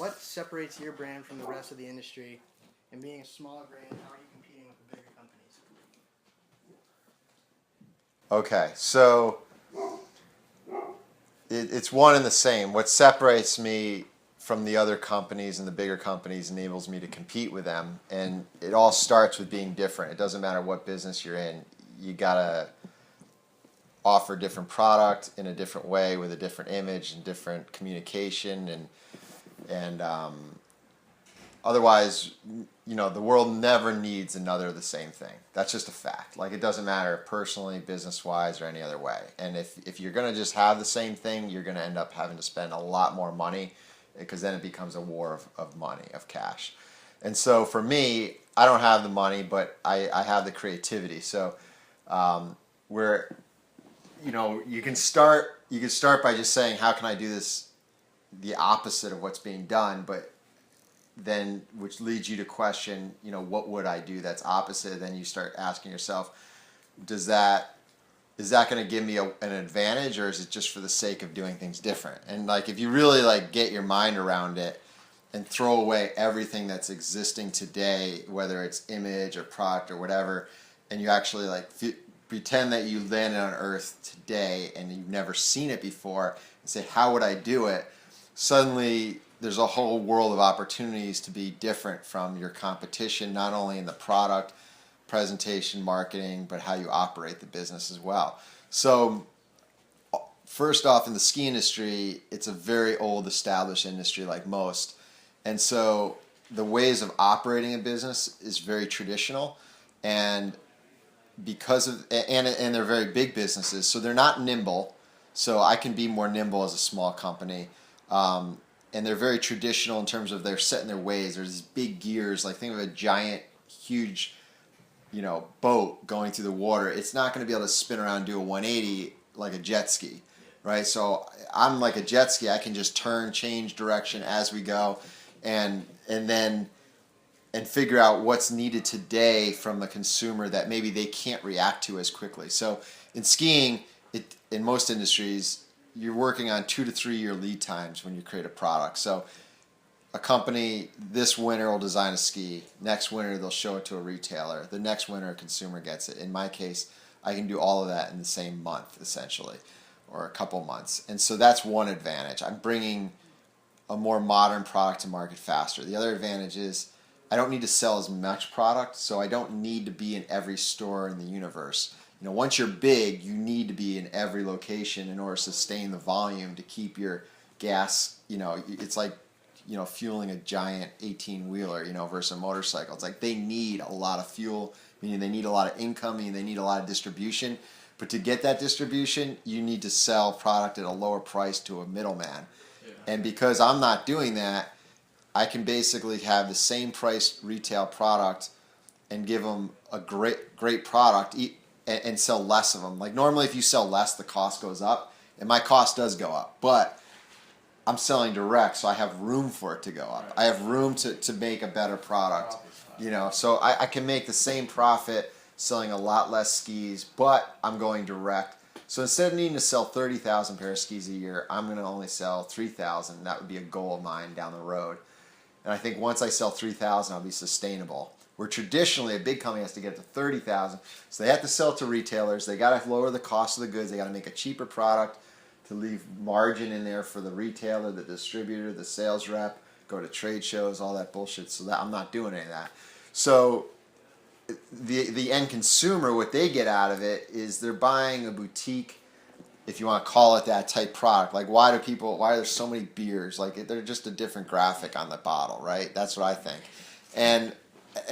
what separates your brand from the rest of the industry? And being a smaller brand, how are you competing with the bigger companies? Okay, so it's one and the same. What separates me from the other companies and the bigger companies enables me to compete with them. And it all starts with being different. It doesn't matter what business you're in. You gotta offer different product in a different way with a different image and different communication and otherwise, the world never needs another of the same thing. That's just a fact. Like, it doesn't matter personally, business-wise, or any other way. And if you're going to just have the same thing, you're going to end up having to spend a lot more money because then it becomes a war of money, of cash. And so for me, I don't have the money, but I have the creativity. So where, you can start by just saying, how can I do this the opposite of what's being done, but then which leads you to question, what would I do that's opposite? Then you start asking yourself, is that going to give me an advantage, or is it just for the sake of doing things different? And if you really get your mind around it and throw away everything that's existing today, whether it's image or product or whatever, and you actually pretend that you landed on Earth today and you've never seen it before, and say, how would I do it? Suddenly there's a whole world of opportunities to be different from your competition, not only in the product, presentation, marketing, but how you operate the business as well. So first off, in the ski industry, it's a very old, established industry like most. And so the ways of operating a business is very traditional, and and they're very big businesses, so they're not nimble. So I can be more nimble as a small company. And they're very traditional in terms of they're set in their ways. There's these big gears, think of a giant, huge, boat going through the water. It's not going to be able to spin around and do a 180 like a jet ski, right? So I'm like a jet ski. I can just turn, change direction as we go, and figure out what's needed today from the consumer that maybe they can't react to as quickly. So in skiing, in most industries, you're working on 2 to 3 year lead times when you create a product. So a company this winter will design a ski. Next winter they'll show it to a retailer. The next winter a consumer gets it. In my case, I can do all of that in the same month, essentially, or a couple months. And so that's one advantage. I'm bringing a more modern product to market faster. The other advantage is I don't need to sell as much product, so I don't need to be in every store in the universe. Once you're big, you need to be in every location in order to sustain the volume to keep your gas. It's like, fueling a giant 18-wheeler, versus a motorcycle. It's like they need a lot of fuel, meaning they need a lot of income, meaning they need a lot of distribution. But to get that distribution, you need to sell product at a lower price to a middleman. Yeah. And because I'm not doing that, I can basically have the same price retail product and give them a great product and sell less of them. Like normally if you sell less, the cost goes up, and my cost does go up, but I'm selling direct, so I have room for it to go up. I have room to make a better product, so I can make the same profit selling a lot less skis, but I'm going direct. So instead of needing to sell 30,000 pair of skis a year, I'm going to only sell 3,000. That would be a goal of mine down the road. And I think once I sell 3,000, I'll be sustainable. Where traditionally a big company has to get to 30,000, so they have to sell to retailers. They got to lower the cost of the goods. They got to make a cheaper product to leave margin in there for the retailer, the distributor, the sales rep, go to trade shows, all that bullshit. So that I'm not doing any of that. So the end consumer, what they get out of it is they're buying a boutique, if you want to call it that, type product. Like why are there so many beers? Like they're just a different graphic on the bottle, right? That's what I think. And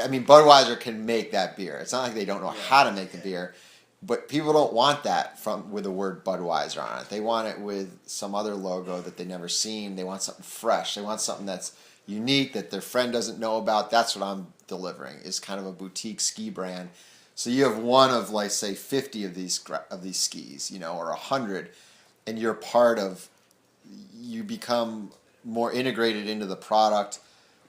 I mean, Budweiser can make that beer. It's not like they don't know how to make the beer, but people don't want that with the word Budweiser on it. They want it with some other logo that they've never seen. They want something fresh. They want something that's unique that their friend doesn't know about. That's what I'm delivering, is kind of a boutique ski brand. So you have one of, like, say, 50 of these skis, or 100, and you're part of. You become more integrated into the product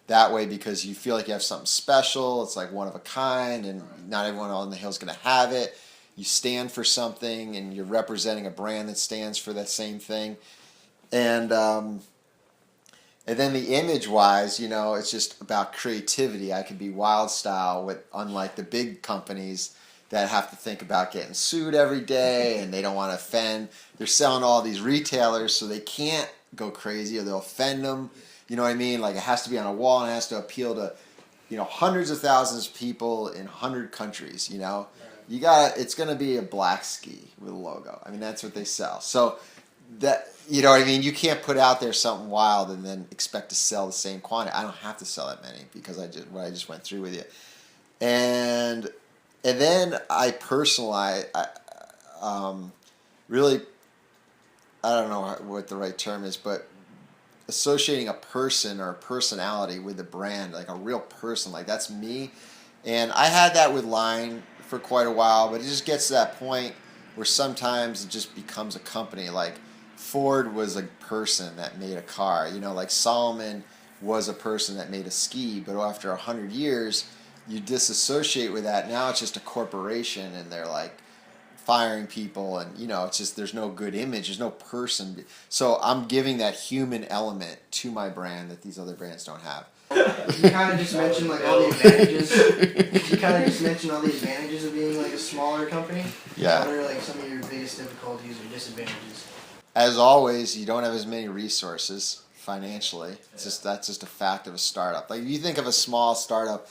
that way because you feel like you have something special. It's like one of a kind, and not everyone on the hill is going to have it. You stand for something, and you're representing a brand that stands for that same thing. And And then the image wise, you know, it's just about creativity. I could be wild style with, unlike the big companies that have to think about getting sued every day and they don't want to offend. They're selling all these retailers, so they can't go crazy or they'll offend them. You know what I mean? Like, it has to be on a wall and it has to appeal to, you know, hundreds of thousands of people in 100 countries. You know, you got it's going to be a black ski with a logo. I mean, that's what they sell. So that, you know what I mean? You can't put out there something wild and then expect to sell the same quantity. I don't have to sell that many because I just what I just went through with you. And then I personalize. Really, I don't know what the right term is, but associating a person or a personality with the brand, like a real person, like that's me. And I had that with Line for quite a while, but it just gets to that point where sometimes it just becomes a company. Like Ford was a person that made a car, you know, like Solomon was a person that made a ski, but after 100 years, you disassociate with that. Now it's just a corporation and they're like firing people and, you know, it's just there's no good image, there's no person. So I'm giving that human element to my brand that these other brands don't have. You kind of just mentioned like all the advantages. You kind of just mentioned all the advantages of being like a smaller company. Yeah. What are like some of your biggest difficulties or disadvantages? As always, you don't have as many resources financially. It's just that's just a fact of a startup. Like if you think of a small startup,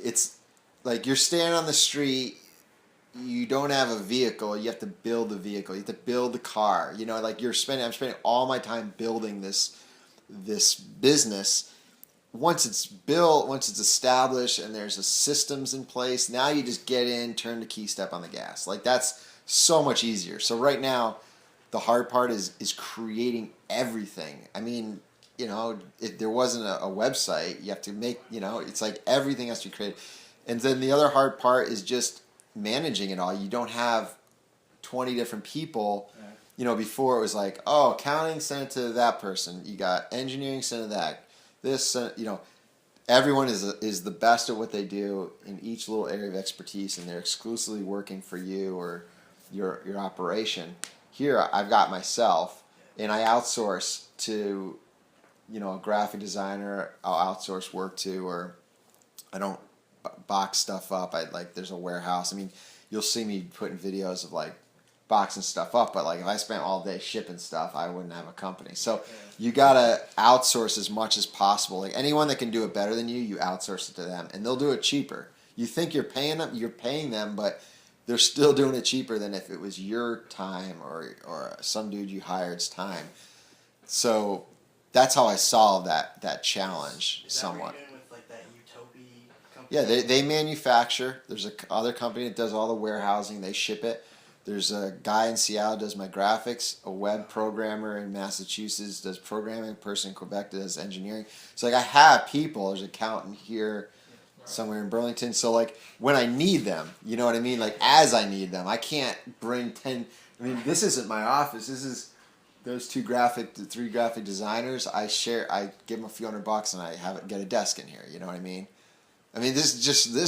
it's like you're standing on the street. You don't have a vehicle. You have to build the vehicle. You have to build the car. You know, like I'm spending all my time building this business. Once it's built, once it's established, and there's a systems in place, now you just get in, turn the key, step on the gas. Like that's so much easier. So right now, the hard part is creating everything. I mean, you know, if there wasn't a website, you have to make, you know, it's like everything has to be created. And then the other hard part is just managing it all. You don't have 20 different people. Right. You know, before it was like, oh, accounting, send it to that person. You got engineering, send it to that. This, you know, everyone is the best at what they do in each little area of expertise, and they're exclusively working for you or your operation. Here, I've got myself, and I outsource to, you know, a graphic designer. I'll outsource work to, or I don't box stuff up. There's a warehouse. I mean, you'll see me putting videos of like boxing stuff up, but like if I spent all day shipping stuff, I wouldn't have a company. So you gotta outsource as much as possible. Like anyone that can do it better than you, you outsource it to them, and they'll do it cheaper. You think you're paying them, but they're still doing it cheaper than if it was your time or some dude you hired's time. So that's how I solve that challenge somewhat. Yeah, they manufacture. There's other company that does all the warehousing. They ship it. There's a guy in Seattle does my graphics. A web programmer in Massachusetts does programming. A person in Quebec does engineering. So like I have people. There's an accountant here, somewhere in Burlington. So like when I need them, you know what I mean. Like as I need them, I can't bring 10. I mean, this isn't my office. This is those three graphic designers. I give them a few $100 and I get a desk in here. You know what I mean. I mean, this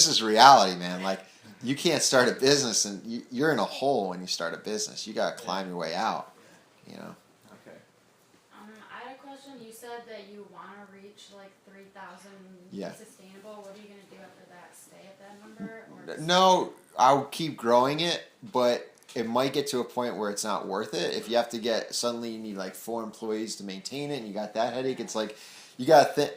is reality, man. Like, you can't start a business, and you're in a hole when you start a business. You got to climb your way out, you know. Okay. I had a question. You said that you want to reach like 3,000 sustainable. What are you going to do after that? Stay at that number? Or No, I'll keep growing it, but it might get to a point where it's not worth it. If you have to suddenly you need like 4 employees to maintain it, and you got that headache, it's like you got to think.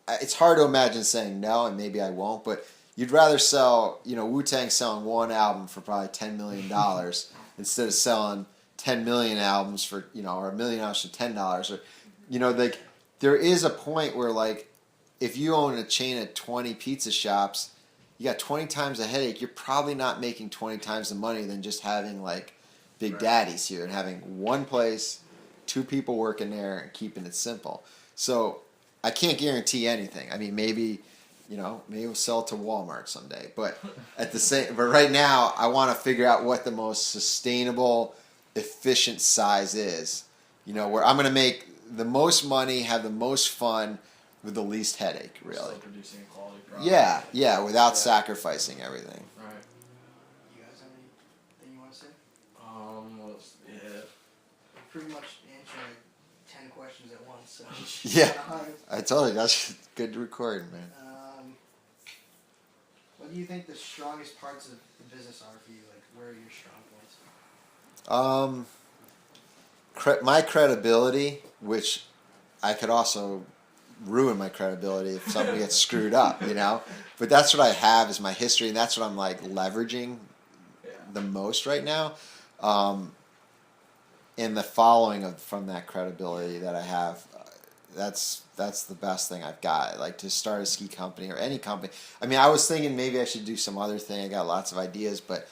It's hard to imagine saying no, and maybe I won't, but you'd rather sell, you know, Wu-Tang selling one album for probably $10 million instead of selling 10 million albums for, you know, or $1 million for $10, or, you know, like there is a point where like if you own a chain of 20 pizza shops, you got 20 times the headache. You're probably not making 20 times the money than just having like Big Daddy's here and having one place, 2 people working there and keeping it simple. So I can't guarantee anything. I mean, maybe we'll sell it to Walmart someday. But but right now, I want to figure out what the most sustainable, efficient size is. You know, where I'm going to make the most money, have the most fun, with the least headache. Really. Still producing a quality product. Yeah, without sacrificing everything. Right. You guys have anything you want to say? Pretty Pretty much answering 10 questions at once. So Yeah, I told you that's good to record, man. What do you think the strongest parts of the business are for you? Like, where are your strong points? My credibility, which I could also ruin my credibility if something gets screwed up, But that's what I have is my history, and that's what I'm like leveraging the most right now. And the following from that credibility that I have, that's the best thing I've got. Like to start a ski company or any company. I mean, I was thinking maybe I should do some other thing. I got lots of ideas, but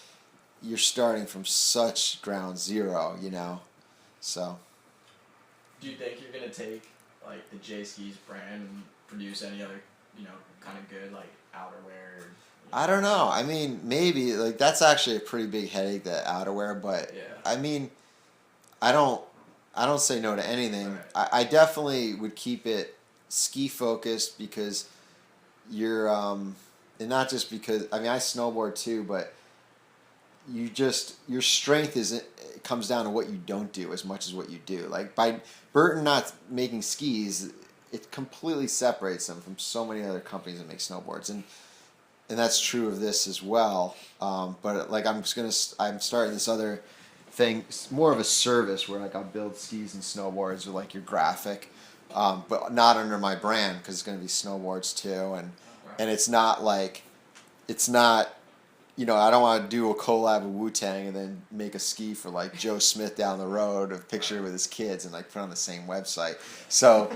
you're starting from such ground zero, So. Do you think you're gonna take like the J Skis brand and produce any other, kind of good like outerwear? I don't know. I mean, maybe like that's actually a pretty big headache, the outerwear. But I mean, I don't say no to anything. Right. I definitely would keep it ski focused because you're and not just because I snowboard too, but your strength comes down to what you don't do as much as what you do. Like by Burton not making skis, it completely separates them from so many other companies that make snowboards, and that's true of this as well. But like I'm starting this other thing. It's more of a service where like I'll build skis and snowboards with like your graphic, but not under my brand because it's going to be snowboards too, and it's not. I don't want to do a collab with Wu-Tang and then make a ski for like Joe Smith down the road, a picture with his kids, and like put on the same website. So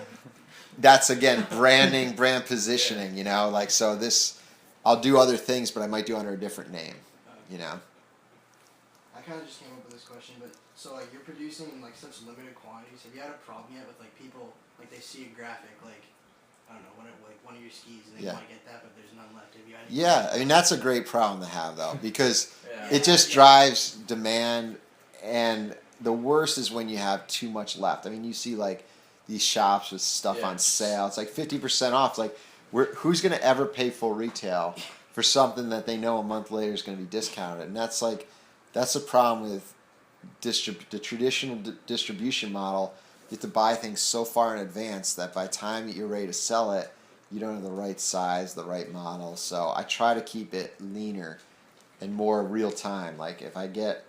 that's again branding, brand positioning. So this, I'll do other things, but I might do under a different name. I kind of just came up with this question, but so like you're producing in like such limited quantities. Have you had a problem yet with like people like they see a graphic like I don't know one of your skis and they want to get that but there's none left? Have you had any I mean that's a great problem to have though because it just drives demand, and the worst is when you have too much left. I mean you see like these shops with stuff on sale. It's like 50% off. It's like who's going to ever pay full retail for something that they know a month later is going to be discounted? And that's the problem with the traditional distribution model. You have to buy things so far in advance that by the time you're ready to sell it, you don't have the right size, the right model. So I try to keep it leaner and more real time. Like if I get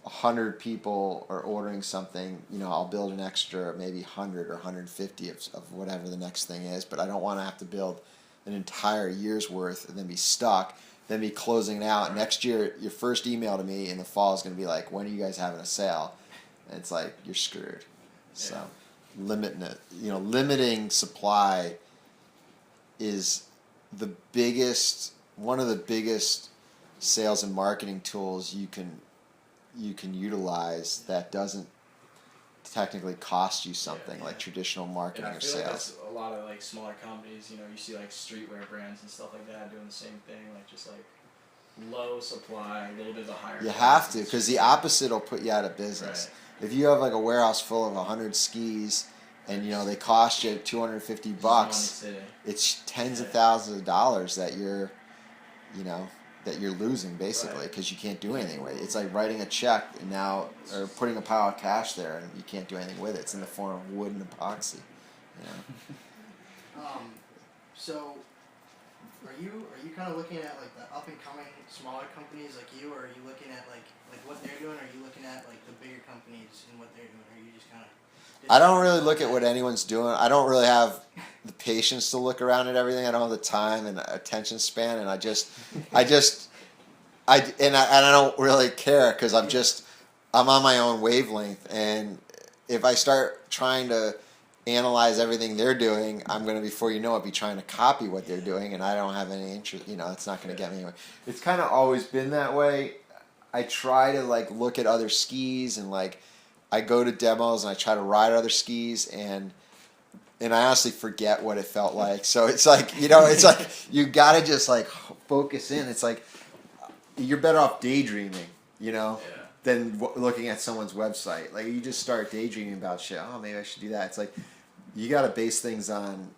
100 people are ordering something, I'll build an extra maybe 100 or 150 of whatever the next thing is. But I don't want to have to build an entire year's worth and then be stuck, then be closing it out. Next year, your first email to me in the fall is going to be like, when are you guys having a sale? And it's like, you're screwed. So limiting supply is one of the biggest sales and marketing tools you can utilize that doesn't technically cost you something like traditional marketing or sales. Like that's a lot of like smaller companies, you see like streetwear brands and stuff like that doing the same thing, like just like low supply, a little bit of a higher. You have to, because the opposite will put you out of business. Right. If you have like a warehouse full of 100 skis and they cost you $250, it's tens of thousands of dollars that you're losing basically because you can't do anything with it. It's like writing a check or putting a pile of cash there and you can't do anything with it. It's in the form of wood and epoxy. So are you kind of looking at like the up and coming smaller companies like you, or are you looking at like what they're doing, or are you looking at like the bigger companies and what they're doing, or are you just kind of I don't really look at what anyone's doing. I don't really have the patience to look around at everything. I don't have the time and attention span, and I don't really care because I'm on my own wavelength. And if I start trying to analyze everything they're doing, I'm going to, before you know it, be trying to copy what they're doing, and I don't have any interest. It's not going to get me anywhere. It's kind of always been that way. I try to look at other skis and I go to demos and I try to ride other skis and I honestly forget what it felt like. So it's you gotta just focus in. It's like you're better off daydreaming, than looking at someone's website. Like you just start daydreaming about shit. Oh, maybe I should do that. It's like you gotta base things on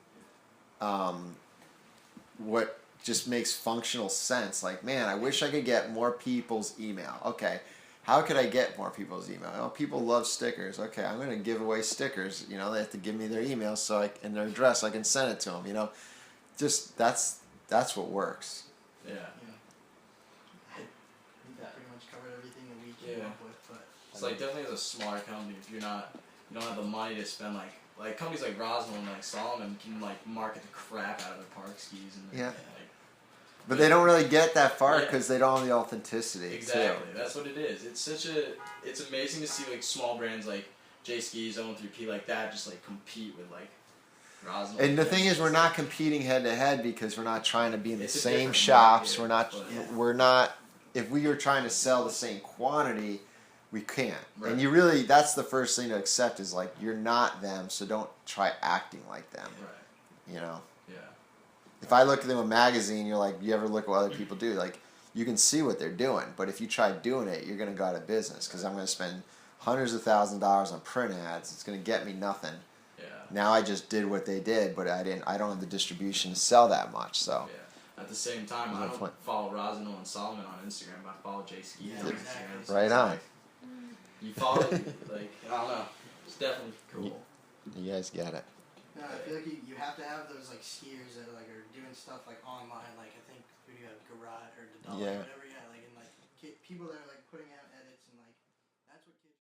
what just makes functional sense. Like, man, I wish I could get more people's email. Okay. how could I get more people's email? Oh, people love stickers. Okay, I'm gonna give away stickers. You know, they have to give me their email and their address. I can send it to them. You know, just that's what works. Yeah. I think that pretty much covered everything that we came up with, but It's like definitely as a smaller company, if you don't have the money to spend like companies like Roswell and like Solomon can like market the crap out of their park skis and Yeah. like, But they don't really get that far Yeah. because they don't have the authenticity. exactly. Too. That's what it is. It's amazing to see like small brands like J Skis, O3P like that just like compete with like Roswell. And the thing is, we're not competing head to head because we're not trying to be in the It's a same different shops. market, We're not. If we were trying to sell the same quantity, we can't. Right. And you really, that's the first thing to accept is like you're not them, so don't try acting like them. Right. You know. Yeah. If I look at them in a magazine, you're like, you ever look at what other people do? Like, you can see what they're doing, but if you try doing it, you're gonna go out of business because I'm gonna spend hundreds of thousands of dollars on print ads. It's gonna get me nothing. Yeah. Now I just did what they did, but I don't have the distribution to sell that much. So Yeah. At the same time, I don't follow Roswell and Solomon on Instagram. I follow J Skis Yeah, on exactly. Instagram. right on. You follow it, like I don't know. It's definitely cool. You guys get it. no, I feel like you have to have those like skiers that like are doing stuff like online. Like I think who do you have, Garage or Dadal, Yeah. whatever. Yeah, like and like people that are